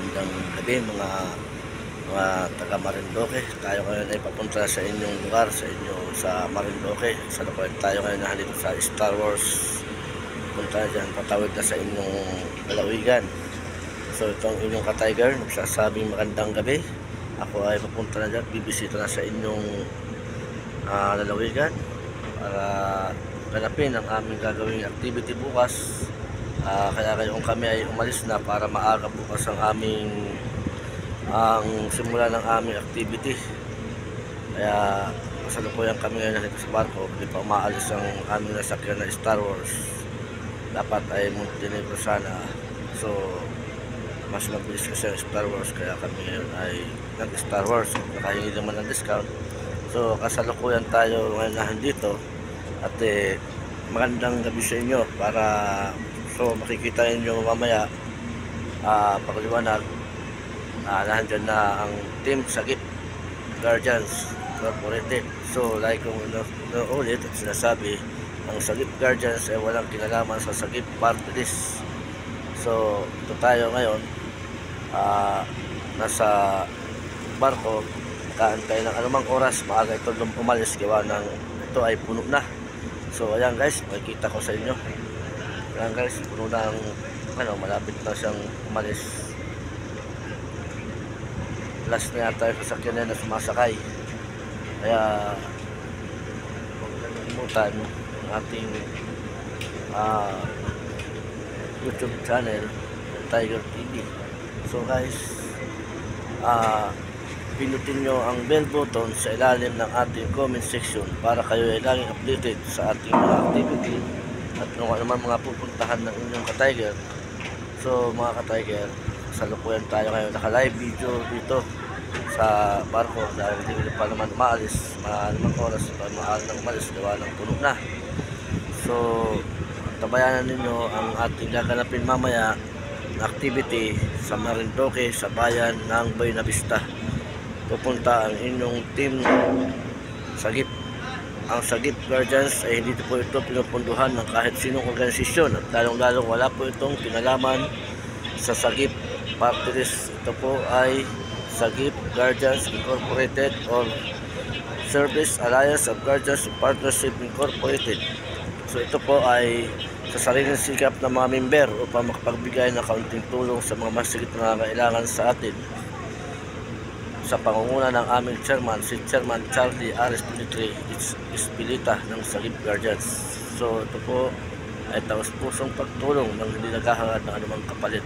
Magandang gabi mga taga Marinduque. Tayo ngayon ay papunta sa inyong lugar, sa Marinduque. Sa lugar tayo ngayon nandito sa Star Wars. Punta dyan, patawid na sa inyong lalawigan. So itong inyong ka-tiger, nagsasabing magandang gabi. Ako ay papunta na dyan, bibisita na sa inyong lalawigan para ganapin ang aming gagawing activity bukas. Kaya kung kami ay umalis na para maaga bukas ang simula ng aming activity. Kaya kasalukuyan kami ngayon dito sa barko, hindi pa umaalis ang aming nasakyan na Star Wars. Dapat ay Montenegro sana, so mas mabilis kasi ang Star Wars, kaya kami ngayon ay nag-Star Wars. Nakahingi naman ng discount, so kasalukuyan tayo ngayon nandito. At magandang gabi sa inyo, para so makikita niyo mamaya pagliwanag, nandiyan na ang team Sagip Guardians Incorporated. So like kung ulit at sinasabi, ang Sagip Guardians ay walang kinalaman sa Sagip Party List. So ito tayo ngayon, nasa barko, kaantay ng anumang oras, maaga ito umalis, gawa ng ito ay puno na. So ayan guys, makikita ko sa inyo. Ayan guys, puno na ang malapit na siyang umalis. Last na yata yung sasakyan na sumasakay. Kaya huwag kalimutan ang ating YouTube channel, Tiger TV. So guys, pinutin nyo ang bell button sa ilalim ng ating comment section para kayo ay laging updated sa ating mga activity at kung ano man mga pupuntahan ng inyong ka-tiger. So mga ka-tiger, salukuyan tayo ngayon, naka-live video dito sa barko dahil hindi pa naman umaalis. Malamang oras pa maaal ng umalis, gawa ng puno na. So tabayanan ninyo ang ating gaganapin mamaya na activity sa Marinduque, sa bayan ng Buena Vista. Pupunta ang inyong team Sagip. Ang Sagip Guardians ay hindi po ito pinupunduhan ng kahit sinong organisasyon, at lalong-lalong wala po itong kinalaman sa Sagip Party List. Ito po ay Sagip Guardians Incorporated or Service Alliance of Guardians Partnership Incorporated. So ito po ay sa sariling sikap ng mga member upang makapagbigay ng kaunting tulong sa mga masigit na nangangailangan sa atin, sa pangunguna ng aming chairman, si Chairman Charlie R. Espilita ng Sagip Guardians. So ito po ay taos pusong pagtulong ng hindi naghahangad ng anumang kapalit.